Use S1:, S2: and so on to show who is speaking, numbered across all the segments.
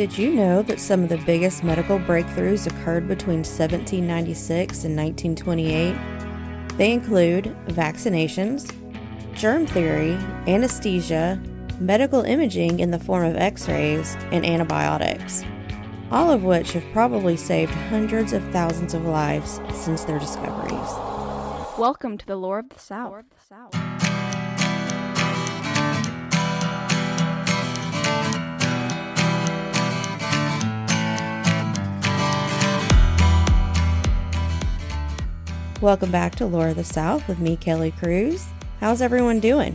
S1: Did you know that some of the biggest medical breakthroughs occurred between 1796 and 1928? They include vaccinations, germ theory, anesthesia, medical imaging in the form of x-rays, and antibiotics, all of which have probably saved hundreds of thousands of lives since their discoveries.
S2: Welcome to the Lore of the South.
S1: Welcome back to Lore of the South with me, Kelly Cruz. How's everyone doing?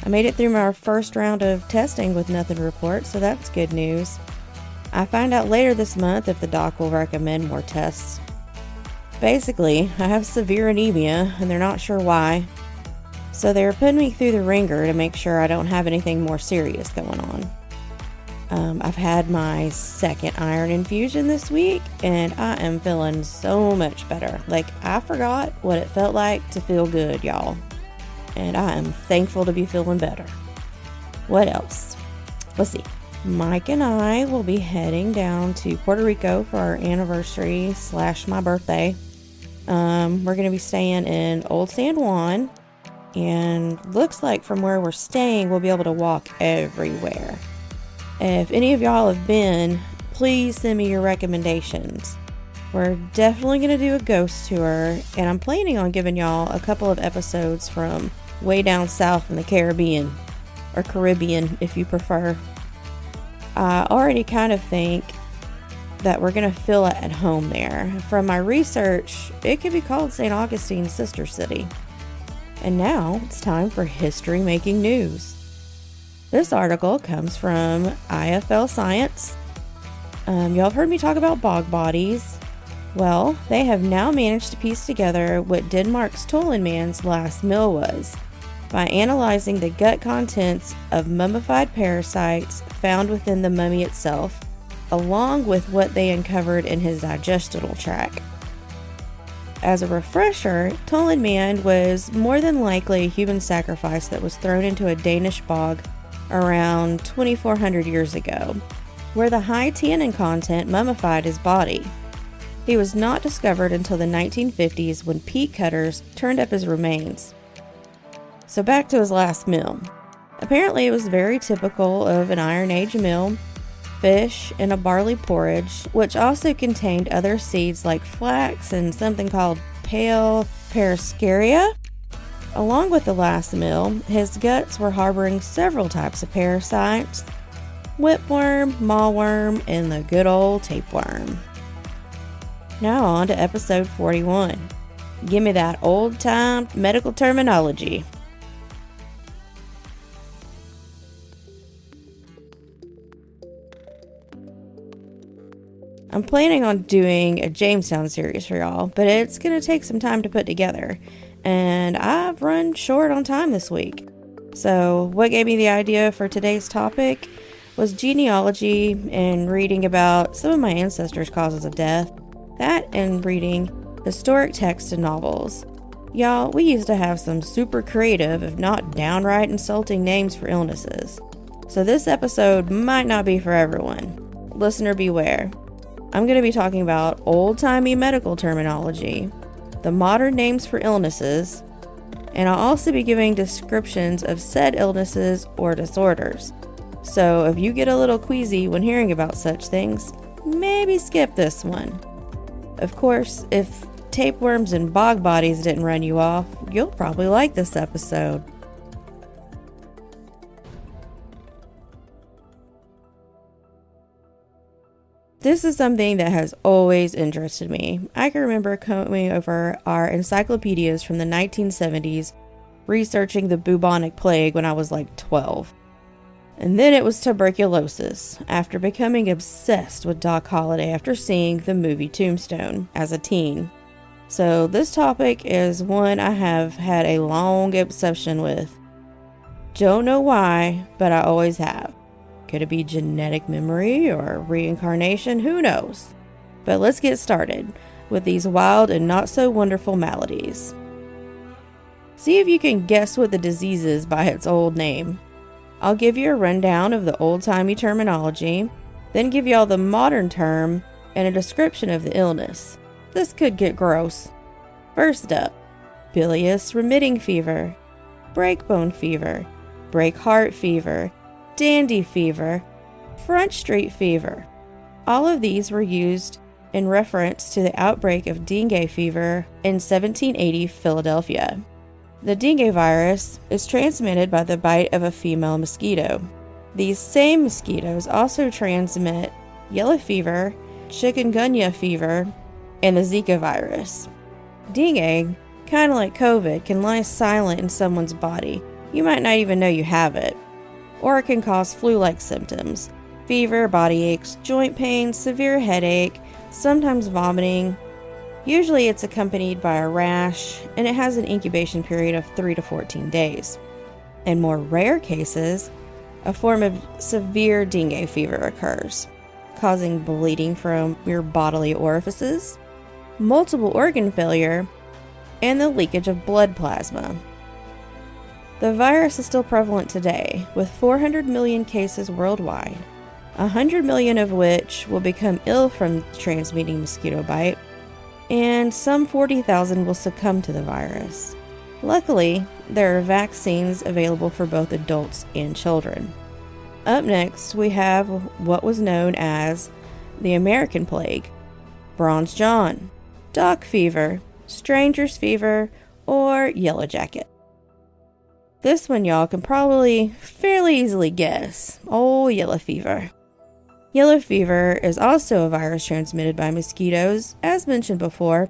S1: I made it through my first round of testing with nothing to report, so that's good news. I find out later this month if the doc will recommend more tests. Basically, I have severe anemia, and they're not sure why, so they're putting me through the ringer to make sure I don't have anything more serious going on. I've had my second iron infusion this week, and I am feeling so much better. Like, I forgot what it felt like to feel good, y'all. And I am thankful to be feeling better. What else? Let's see. Mike and I will be heading down to Puerto Rico for our anniversary / my birthday. We're going to be staying in Old San Juan, and looks like from where we're staying, we'll be able to walk everywhere. If any of y'all have been, please send me your recommendations. We're definitely going to do a ghost tour, and I'm planning on giving y'all a couple of episodes from way down south in the Caribbean, or Caribbean if you prefer. I already kind of think that we're going to feel it at home there. From my research, it could be called St. Augustine's sister city. And now it's time for history making news. This article comes from IFL Science. Y'all have heard me talk about bog bodies. Well, they have now managed to piece together what Denmark's Tollman's last meal was by analyzing the gut contents of mummified parasites found within the mummy itself, along with what they uncovered in his digestional tract. As a refresher, Tollman was more than likely a human sacrifice that was thrown into a Danish bog around 2,400 years ago, where the high tannin content mummified his body. He was not discovered until the 1950s when peat cutters turned up his remains. So back to his last meal. Apparently it was very typical of an Iron Age meal: fish and a barley porridge, which also contained other seeds like flax and something called pale parascaria. Along with the last meal, his guts were harboring several types of parasites: whipworm, mawworm, and the good old tapeworm. Now on to episode 41. Give me that old-time medical terminology. I'm planning on doing a Jamestown series for y'all, but it's going to take some time to put together, and I've run short on time this week. So what gave me the idea for today's topic was genealogy and reading about some of my ancestors' causes of death. That and reading historic texts and novels. Y'all, we used to have some super creative, if not downright insulting names for illnesses. So this episode might not be for everyone. Listener beware. I'm going to be talking about old-timey medical terminology, the modern names for illnesses, and I'll also be giving descriptions of said illnesses or disorders. So if you get a little queasy when hearing about such things, maybe skip this one. Of course, if tapeworms and bog bodies didn't run you off, you'll probably like this episode. This is something that has always interested me. I can remember coming over our encyclopedias from the 1970s, researching the bubonic plague when I was like 12. And then it was tuberculosis, after becoming obsessed with Doc Holliday after seeing the movie Tombstone as a teen. So this topic is one I have had a long obsession with. Don't know why, but I always have. Could it be genetic memory or reincarnation? Who knows? But let's get started with these wild and not so wonderful maladies. See if you can guess what the disease is by its old name. I'll give you a rundown of the old-timey terminology, then give y'all the modern term and a description of the illness. This could get gross. First up, bilious remitting fever, breakbone fever, break heart fever, dandy fever, front street fever. All of these were used in reference to the outbreak of dengue fever in 1780 Philadelphia. The dengue virus is transmitted by the bite of a female mosquito. These same mosquitoes also transmit yellow fever, chikungunya fever, and the Zika virus. Dengue, kind of like COVID, can lie silent in someone's body. You might not even know you have it. Or it can cause flu-like symptoms: fever, body aches, joint pain, severe headache, sometimes vomiting. Usually it's accompanied by a rash, and it has an incubation period of 3 to 14 days. In more rare cases, a form of severe dengue fever occurs, causing bleeding from your bodily orifices, multiple organ failure, and the leakage of blood plasma. The virus is still prevalent today, with 400 million cases worldwide, 100 million of which will become ill from transmitting mosquito bite, and some 40,000 will succumb to the virus. Luckily, there are vaccines available for both adults and children. Up next, we have what was known as the American Plague, Bronze John, Dock Fever, Stranger's Fever, or Yellow Jacket. This one y'all can probably fairly easily guess. Oh, yellow fever. Yellow fever is also a virus transmitted by mosquitoes. As mentioned before,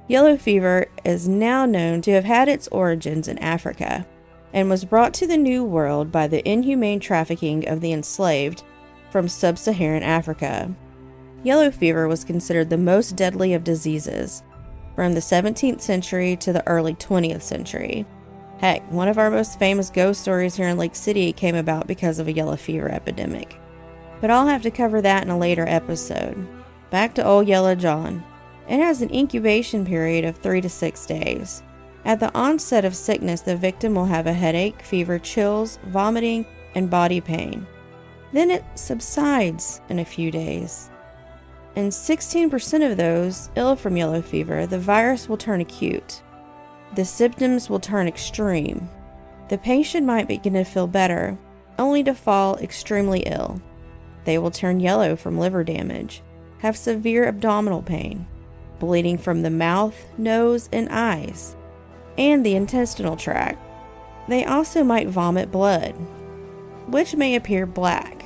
S1: yellow fever is now known to have had its origins in Africa and was brought to the New World by the inhumane trafficking of the enslaved from sub-Saharan Africa. Yellow fever was considered the most deadly of diseases from the 17th century to the early 20th century. Heck, one of our most famous ghost stories here in Lake City came about because of a yellow fever epidemic. But I'll have to cover that in a later episode. Back to Old Yellow John. It has an incubation period of 3 to 6 days. At the onset of sickness, the victim will have a headache, fever, chills, vomiting, and body pain. Then it subsides in a few days. In 16% of those ill from yellow fever, the virus will turn acute. The symptoms will turn extreme. The patient might begin to feel better, only to fall extremely ill. They will turn yellow from liver damage, have severe abdominal pain, bleeding from the mouth, nose, and eyes, and the intestinal tract. They also might vomit blood, which may appear black.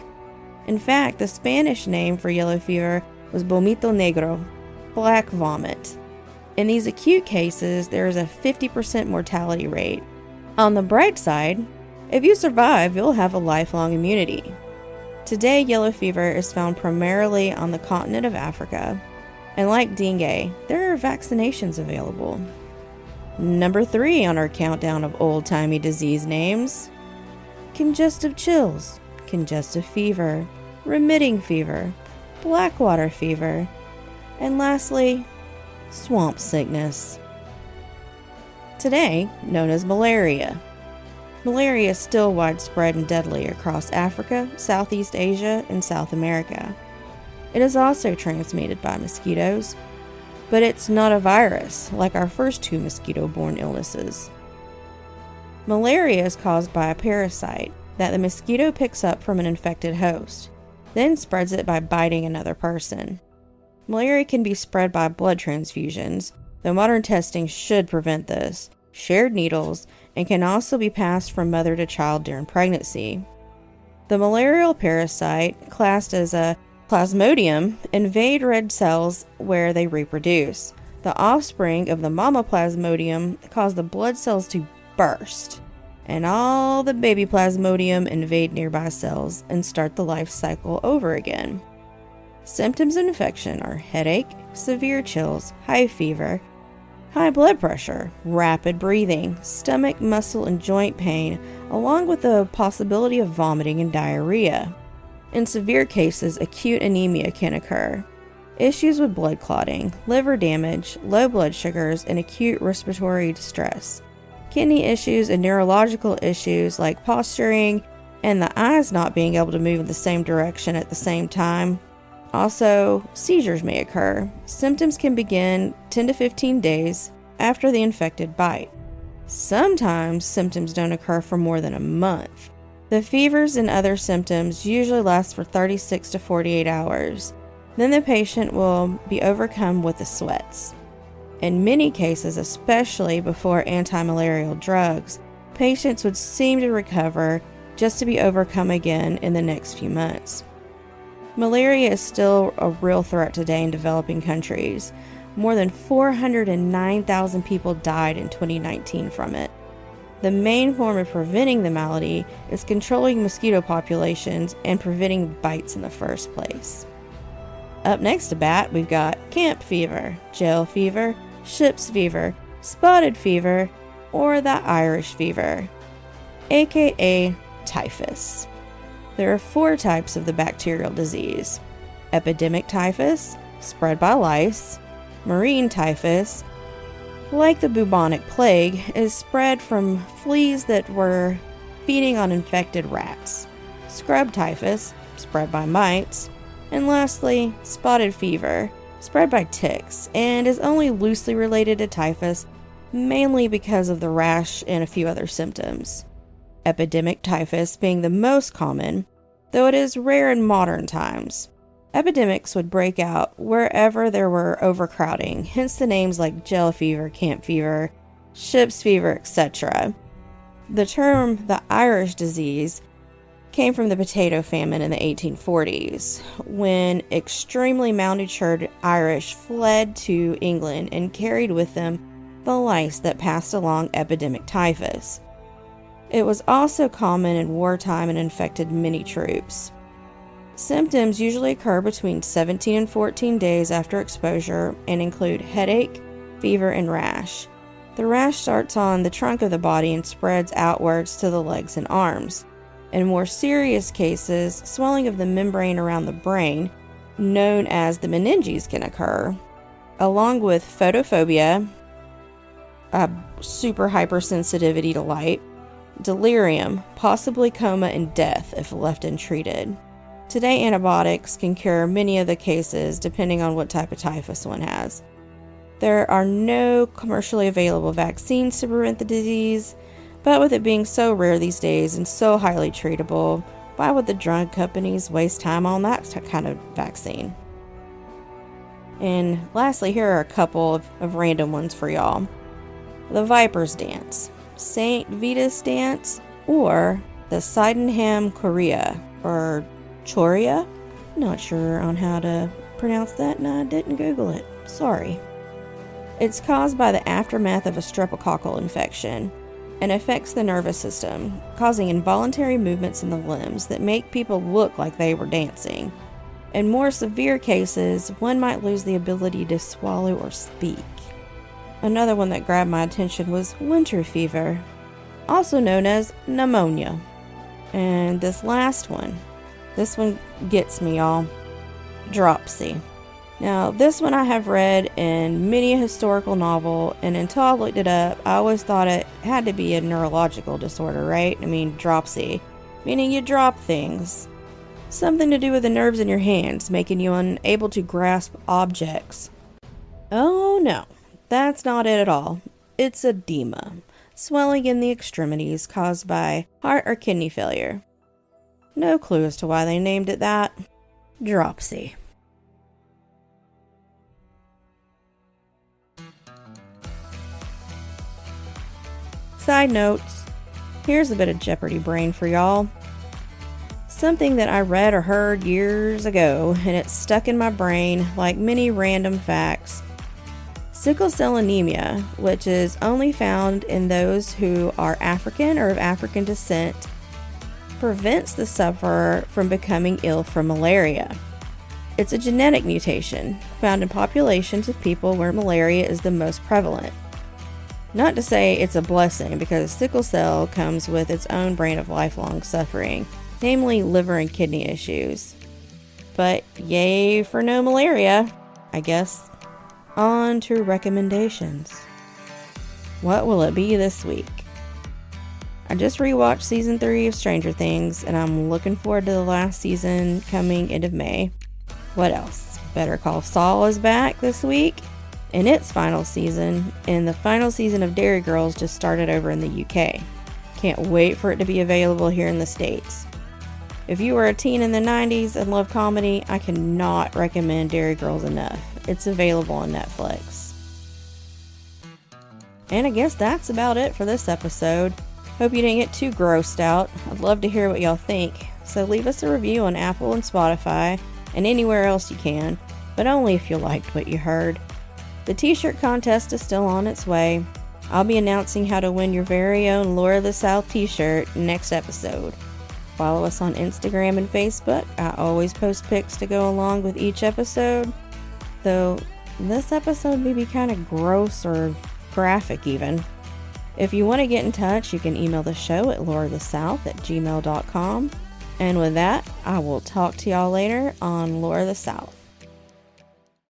S1: In fact, the Spanish name for yellow fever was vomito negro, black vomit. In these acute cases, there is a 50% mortality rate. On the bright side, if you survive, you'll have a lifelong immunity. Today, yellow fever is found primarily on the continent of Africa, and like dengue, there are vaccinations available. Number 3 on our countdown of old-timey disease names: congestive chills, congestive fever, remitting fever, blackwater fever, and lastly, swamp sickness. Today, known as malaria. Malaria is still widespread and deadly across Africa, Southeast Asia, and South America. It is also transmitted by mosquitoes, but it's not a virus like our first 2 mosquito-borne illnesses. Malaria is caused by a parasite that the mosquito picks up from an infected host, then spreads it by biting another person. Malaria can be spread by blood transfusions, though modern testing should prevent this, shared needles, and can also be passed from mother to child during pregnancy. The malarial parasite, classed as a Plasmodium, invade red cells where they reproduce. The offspring of the mama Plasmodium cause the blood cells to burst, and all the baby Plasmodium invade nearby cells and start the life cycle over again. Symptoms of infection are headache, severe chills, high fever, high blood pressure, rapid breathing, stomach, muscle, and joint pain, along with the possibility of vomiting and diarrhea. In severe cases, acute anemia can occur. Issues with blood clotting, liver damage, low blood sugars, and acute respiratory distress. Kidney issues and neurological issues like posturing and the eyes not being able to move in the same direction at the same time. Also, seizures may occur. Symptoms can begin 10 to 15 days after the infected bite. Sometimes symptoms don't occur for more than a month. The fevers and other symptoms usually last for 36 to 48 hours. Then the patient will be overcome with the sweats. In many cases, especially before anti-malarial drugs, patients would seem to recover just to be overcome again in the next few months. Malaria is still a real threat today in developing countries. More than 409,000 people died in 2019 from it. The main form of preventing the malady is controlling mosquito populations and preventing bites in the first place. Up next to bat, we've got camp fever, jail fever, ship's fever, spotted fever, or the Irish fever, aka typhus. There are 4 types of the bacterial disease: epidemic typhus, spread by lice; marine typhus, like the bubonic plague, is spread from fleas that were feeding on infected rats; scrub typhus, spread by mites; and lastly, spotted fever, spread by ticks, and is only loosely related to typhus, mainly because of the rash and a few other symptoms. Epidemic typhus being the most common, though it is rare in modern times. Epidemics would break out wherever there were overcrowding, hence the names like jail fever, camp fever, ship's fever, etc. The term the Irish disease came from the potato famine in the 1840s, when extremely malnourished Irish fled to England and carried with them the lice that passed along epidemic typhus. It was also common in wartime and infected many troops. Symptoms usually occur between 17 and 14 days after exposure and include headache, fever, and rash. The rash starts on the trunk of the body and spreads outwards to the legs and arms. In more serious cases, swelling of the membrane around the brain, known as the meninges, can occur, along with photophobia, super hypersensitivity to light, delirium, possibly coma, and death if left untreated. Today, antibiotics can cure many of the cases depending on what type of typhus one has. There are no commercially available vaccines to prevent the disease, but with it being so rare these days and so highly treatable, why would the drug companies waste time on that kind of vaccine? And lastly, here are a couple of random ones for y'all. The Viper's Dance, St. Vitus Dance, or the Sydenham Chorea, or Chorea? Not sure on how to pronounce that, and I didn't Google it. Sorry. It's caused by the aftermath of a streptococcal infection and affects the nervous system, causing involuntary movements in the limbs that make people look like they were dancing. In more severe cases, one might lose the ability to swallow or speak. Another one that grabbed my attention was winter fever, also known as pneumonia. And this last one, this one gets me, y'all. Dropsy. Now, this one I have read in many a historical novel, and until I looked it up, I always thought it had to be a neurological disorder, right? I mean, dropsy, meaning you drop things. Something to do with the nerves in your hands, making you unable to grasp objects. Oh no, that's not it at all. It's edema, swelling in the extremities caused by heart or kidney failure. No clue as to why they named it that. Dropsy. Side notes, here's a bit of Jeopardy brain for y'all. Something that I read or heard years ago, and it stuck in my brain like many random facts. Sickle cell anemia, which is only found in those who are African or of African descent, prevents the sufferer from becoming ill from malaria. It's a genetic mutation found in populations of people where malaria is the most prevalent. Not to say it's a blessing, because sickle cell comes with its own brand of lifelong suffering, namely liver and kidney issues. But yay for no malaria, I guess. On to recommendations. What will it be this week? I just rewatched season 3 of Stranger Things, and I'm looking forward to the last season coming end of May. What else? Better Call Saul is back this week in its final season, and the final season of Dairy Girls just started over in the UK. Can't wait for it to be available here in the States. If you were a teen in the 90s and love comedy, I cannot recommend Dairy Girls enough. It's available on Netflix. And I guess that's about it for this episode. Hope you didn't get too grossed out. I'd love to hear what y'all think. So leave us a review on Apple and Spotify and anywhere else you can, but only if you liked what you heard. The t-shirt contest is still on its way. I'll be announcing how to win your very own Lore of the South t-shirt next episode. Follow us on Instagram and Facebook. I always post pics to go along with each episode, though this episode may be kind of gross or graphic even. If you want to get in touch, you can email the show at loreofthesouth@gmail.com. And with that, I will talk to y'all later on Lore of the South.